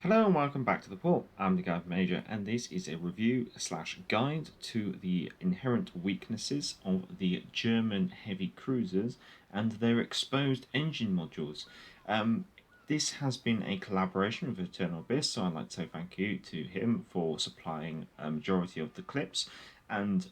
Hello and welcome back to the port. I'm the Guide Major, and this is a review slash guide to the inherent weaknesses of the German heavy cruisers and their exposed engine modules. This has been a collaboration with Eternal Abyss, so I'd like to say thank you to him for supplying a majority of the clips and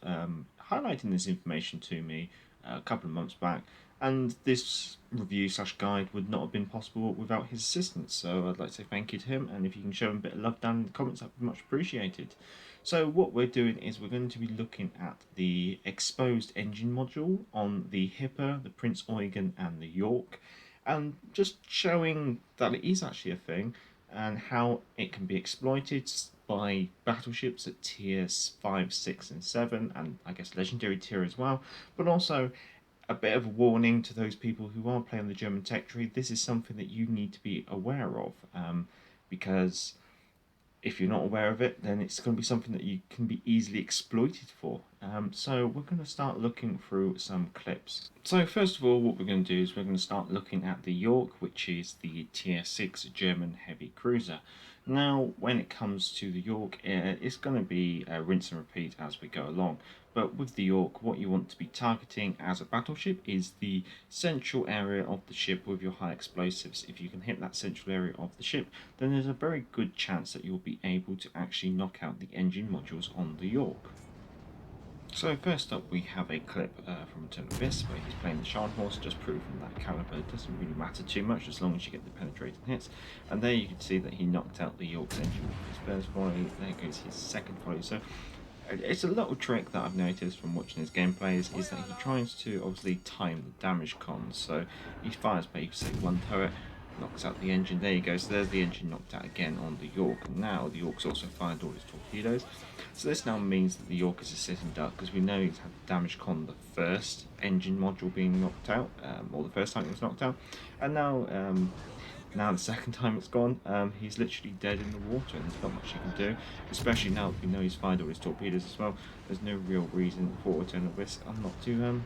highlighting this information to me a couple of months back. And this review slash guide would not have been possible without his assistance, so I'd like to say thank you to him, and if you can show him a bit of love down in the comments, that'd be much appreciated. So what we're doing is we're going to be looking at the exposed engine module on the Hipper, the Prinz Eugen and the Yorck, and just showing that it is actually a thing and how it can be exploited by battleships at tiers 5, 6 and 7, and I guess legendary tier as well, but also a bit of a warning to those people who are playing the German tech tree. This is something that you need to be aware of, because if you're not aware of it, then it's going to be something that you can be easily exploited for. So we're going to start looking through some clips. So first of all, what we're going to do is we're going to start looking at the Yorck, which is the tier 6 German heavy cruiser. Now, when it comes to the Yorck, it's going to be rinse and repeat as we go along. But with the Yorck, what you want to be targeting as a battleship is the central area of the ship with your high explosives. If you can hit that central area of the ship, then there's a very good chance that you'll be able to actually knock out the engine modules on the Yorck. So first up we have a clip from Eternal Abyss where he's playing the Scharnhorst, just proving that caliber doesn't really matter too much as long as you get the penetrating hits. And there you can see that he knocked out the Yorck's engine with his first volley. There goes his second volley. So it's a little trick that I've noticed from watching his gameplays is that he tries to obviously time the damage cons. So he fires maybe say one turret, knocks out the engine. There you go. So there's the engine knocked out again on the Yorck. And now the Yorck's also fired all his torpedoes. So this now means that the Yorck is a sitting duck because we know he's had damage con the first engine module being knocked out, or the first time it was knocked out, and now the second time it's gone, he's literally dead in the water and there's not much he can do, especially now that we know he's fired all his torpedoes as well. There's no real reason for Eternal Abyss not to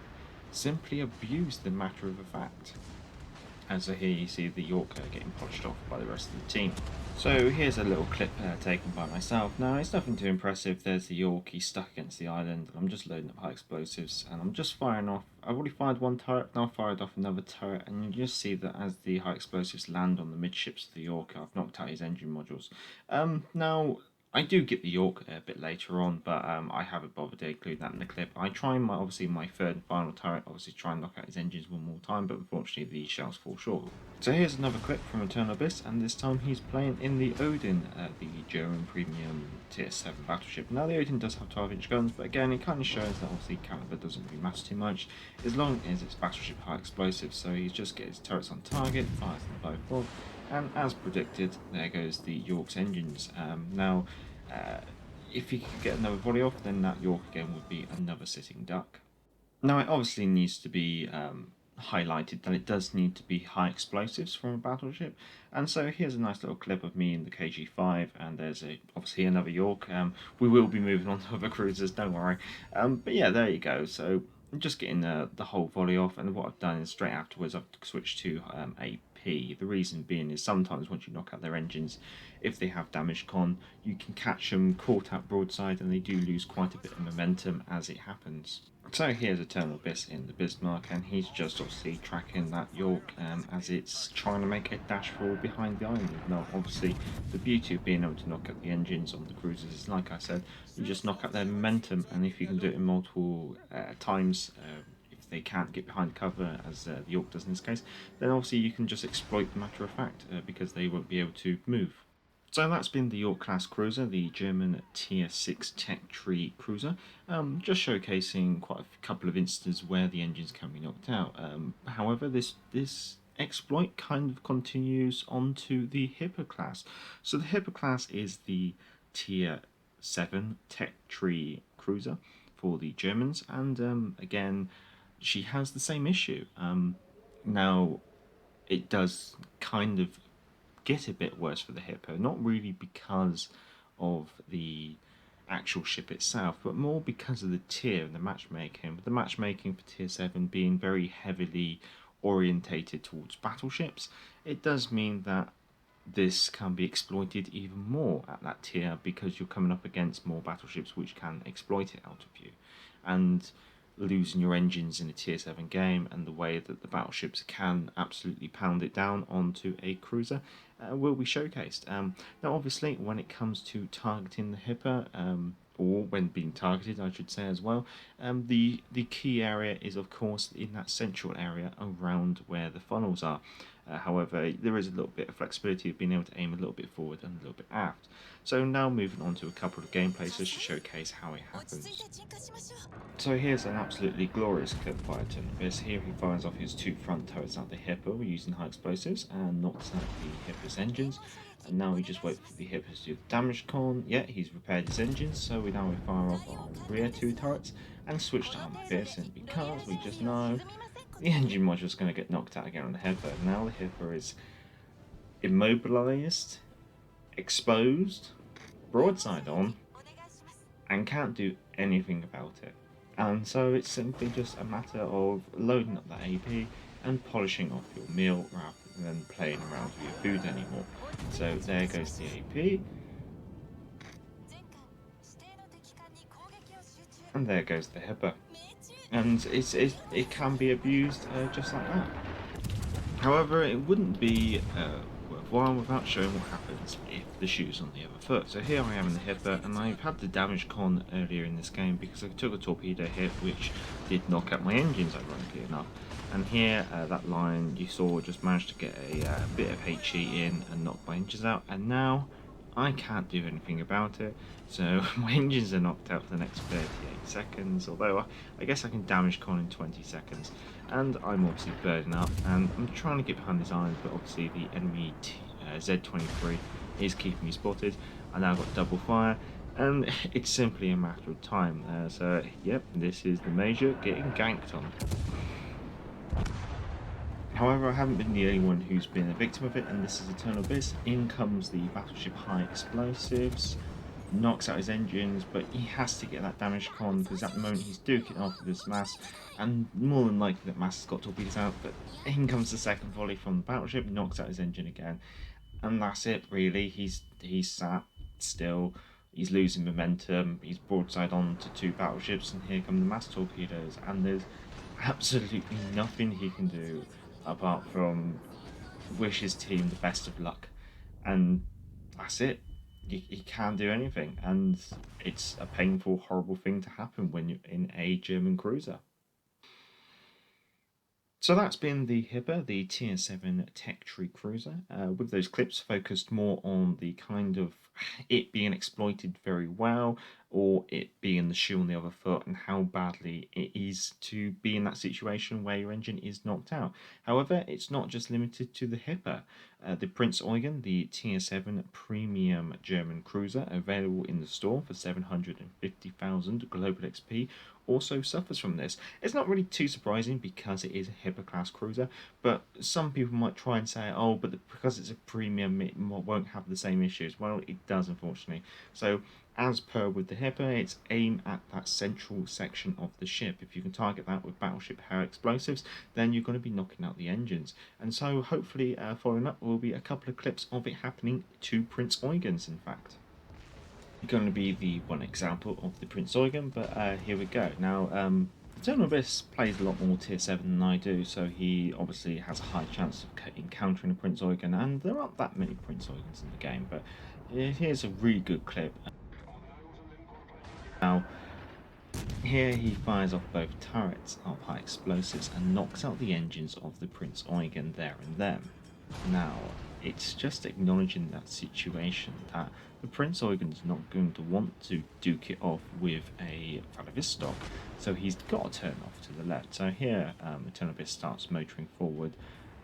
simply abuse the matter of a fact. And so here you see the Yorck getting polished off by the rest of the team. So here's a little clip taken by myself. Now it's nothing too impressive. There's the Yorck, he's stuck against the island, and I'm just loading up high explosives and I'm just firing off. I've already fired one turret, now fired off another turret, and you just see that as the high explosives land on the midships of the Yorck, I've knocked out his engine modules. Now I do get the Yorck a bit later on, but I haven't bothered to include that in the clip. I try obviously my third and final turret, obviously try and knock out his engines one more time, but unfortunately the shells fall short. So here's another clip from Eternal Abyss, and this time he's playing in the Odin, the German premium tier 7 battleship. Now the Odin does have 12-inch guns, but again it kind of shows that obviously caliber doesn't really matter too much, as long as it's battleship high explosives. So he's just get his turrets on target, fires them both off. And as predicted, there goes the Yorck's engines. Now, if he could get another volley off, then that Yorck again would be another sitting duck. Now, it obviously needs to be highlighted that it does need to be high explosives from a battleship. And so here's a nice little clip of me in the KG5, and there's obviously another Yorck. We will be moving on to other cruisers, don't worry. But yeah, there you go. So I'm just getting the whole volley off, and what I've done is straight afterwards I've switched to a P. The reason being is sometimes once you knock out their engines, if they have damage con, you can catch them caught out broadside and they do lose quite a bit of momentum as it happens. So here's Eternal Abyss in the Bismarck, and he's just obviously tracking that Yorck as it's trying to make a dash forward behind the island. Now obviously the beauty of being able to knock out the engines on the cruisers is, like I said, you just knock out their momentum, and if you can do it in multiple times, they can't get behind cover as the Yorck does in this case, then obviously you can just exploit the matter of fact because they won't be able to move. So that's been the Yorck class cruiser, the German tier 6 tech tree cruiser, just showcasing quite a couple of instances where the engines can be knocked out. However, this exploit kind of continues onto the Hipper class. So the Hipper class is the tier 7 tech tree cruiser for the Germans, and again, she has the same issue. Now, it does kind of get a bit worse for the Hippo, not really because of the actual ship itself, but more because of the tier and the matchmaking. With the matchmaking for tier 7 being very heavily orientated towards battleships, it does mean that this can be exploited even more at that tier because you're coming up against more battleships which can exploit it out of you. And losing your engines in a tier 7 game and the way that the battleships can absolutely pound it down onto a cruiser will be showcased. Now obviously when it comes to targeting the Hipper, or when being targeted I should say as well, the key area is of course in that central area around where the funnels are. However, there is a little bit of flexibility of being able to aim a little bit forward and a little bit aft. So now moving on to a couple of gameplays just to showcase how it happens. So here's an absolutely glorious clip by Abyss. Here he fires off his 2 front turrets at the Hipper using high explosives and knocks out the Hipper's engines. And now we just wait for the Hipper to do the damage con. Yeah, he's repaired his engines, so we fire off our rear 2 turrets and switch to Abyss, and because we just know the engine module is going to get knocked out again on the Hipper. Now the Hipper is immobilized, exposed, broadside on, and can't do anything about it. And so it's simply just a matter of loading up that AP and polishing off your meal rather than playing around with your food anymore. So there goes the AP. And there goes the Hipper. And it can be abused just like that. However, it wouldn't be worthwhile without showing what happens if the shoe's on the other foot. So here I am in the Hipper, and I've had the damage con earlier in this game because I took a torpedo hit which did knock out my engines, ironically enough. And here, that line you saw just managed to get a bit of HE in and knock my engines out, and now I can't do anything about it. So my engines are knocked out for the next 38 seconds, although I guess I can damage con in 20 seconds. And I'm obviously burning up, and I'm trying to get behind his irons, but obviously the enemy Z23 is keeping me spotted. I now got double fire, and it's simply a matter of time. So yep, this is the Major getting ganked on. However, I haven't been the only one who's been a victim of it, and this is Eternal Abyss. In comes the battleship high explosives, knocks out his engines, but he has to get that damage con because at the moment he's duking off with this mass, and more than likely that mass has got torpedoes out, but in comes the second volley from the battleship, knocks out his engine again, and that's it really. He's sat still, he's losing momentum, he's broadside on to 2 battleships, and here come the mass torpedoes, and there's absolutely nothing he can do apart from wish his team the best of luck, and that's it. He can't do anything, and it's a painful, horrible thing to happen when you're in a German cruiser. So that's been the Hipper, the Tier 7 tech tree cruiser, with those clips focused more on the kind of it being exploited very well, or it being the shoe on the other foot, and how badly it is to be in that situation where your engine is knocked out. However, it's not just limited to the Hipper. The Prinz Eugen, the Tier 7 premium German cruiser, available in the store for 750,000 global XP, also suffers from this. It's not really too surprising because it is a Hipper class cruiser, but some people might try and say, oh, but because it's a premium it won't have the same issues. Well, it does, unfortunately. So as per with the Hipper, it's aimed at that central section of the ship. If you can target that with battleship high explosives, then you're going to be knocking out the engines. And so hopefully following up will be a couple of clips of it happening to Prinz Eugens, in fact. Going to be the one example of the Prinz Eugen, but here we go. Now, Eternal Abyss plays a lot more Tier 7 than I do, so he obviously has a high chance of encountering a Prinz Eugen, and there aren't that many Prinz Eugens in the game, but here's a really good clip. Now, here he fires off both turrets of high explosives and knocks out the engines of the Prinz Eugen there and then. Now, it's just acknowledging that situation that the Prinz Eugen's not going to want to duke it off with a VII stock, so he's got to turn off to the left. So here, Eternal Abyss starts motoring forward,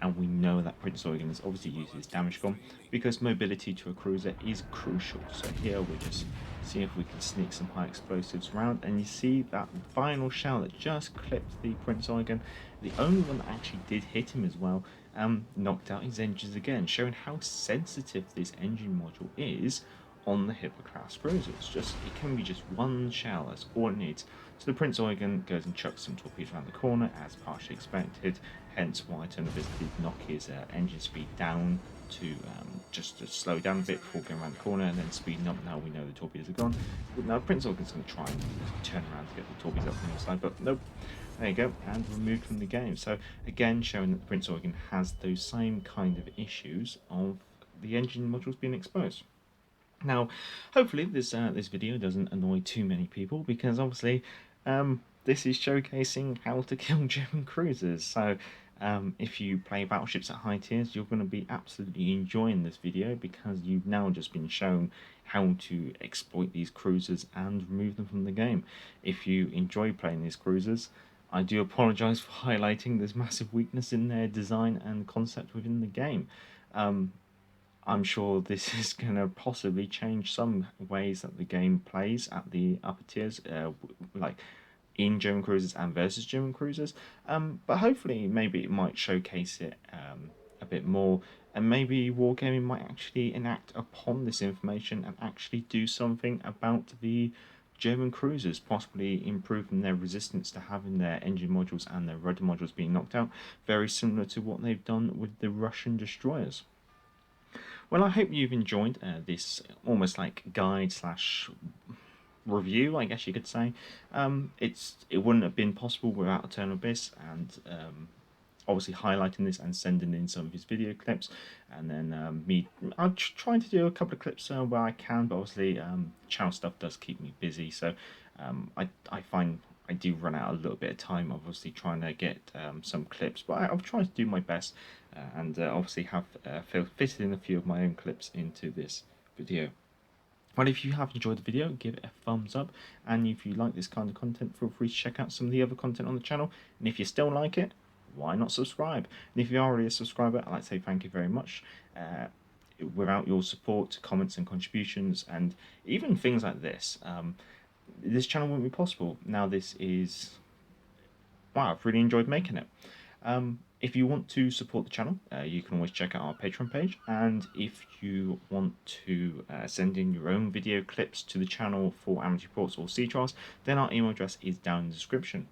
and we know that Prinz Eugen has obviously used his damage gun because mobility to a cruiser is crucial. So here we just see if we can sneak some high explosives around, and you see that final shell that just clipped the Prinz Eugen, the only one that actually did hit him as well, knocked out his engines again, showing how sensitive this engine module is on the Hipper class cruisers. It can be just one shell, that's all it needs. So the Prinz Eugen goes and chucks some torpedoes around the corner as partially expected, hence why Eternal Abyss did knock his engine speed down to just to slow down a bit before going around the corner and then speeding up. Now we know the torpedoes are gone. Now Prinz Eugen's going to try and turn around to get the torpedoes up from the side, but nope. There you go, and removed from the game. So again, showing that Prinz Eugen has those same kind of issues of the engine modules being exposed. Now, hopefully this this video doesn't annoy too many people, because obviously this is showcasing how to kill German cruisers. So if you play battleships at high tiers, you're going to be absolutely enjoying this video, because you've now just been shown how to exploit these cruisers and remove them from the game. If you enjoy playing these cruisers, I do apologise for highlighting this massive weakness in their design and concept within the game. I'm sure this is going to possibly change some ways that the game plays at the upper tiers, like in German cruisers and versus German cruisers. But hopefully, maybe it might showcase it a bit more, and maybe Wargaming might actually enact upon this information and actually do something about the German cruisers, possibly improving their resistance to having their engine modules and their rudder modules being knocked out, very similar to what they've done with the Russian destroyers. Well, I hope you've enjoyed this almost like guide slash review, I guess you could say. It wouldn't have been possible without Eternal Abyss, and obviously highlighting this and sending in some of his video clips, and then I'm trying to do a couple of clips where I can, but obviously channel stuff does keep me busy, so I find I do run out a little bit of time, obviously trying to get some clips, but I've tried to do my best, and obviously have fitted in a few of my own clips into this video. Well, if you have enjoyed the video, give it a thumbs up, and if you like this kind of content, feel free to check out some of the other content on the channel, and if you still like it, why not subscribe? And if you are already a subscriber, I'd like to say thank you very much. Without your support, comments and contributions, and even things like this, this channel wouldn't be possible. Now this is, wow, I've really enjoyed making it. If you want to support the channel, you can always check out our Patreon page, and if you want to send in your own video clips to the channel for amateur reports or sea trials, then our email address is down in the description.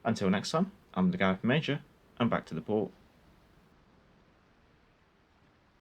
Until next time, I'm the Galloping Major, and back to the port.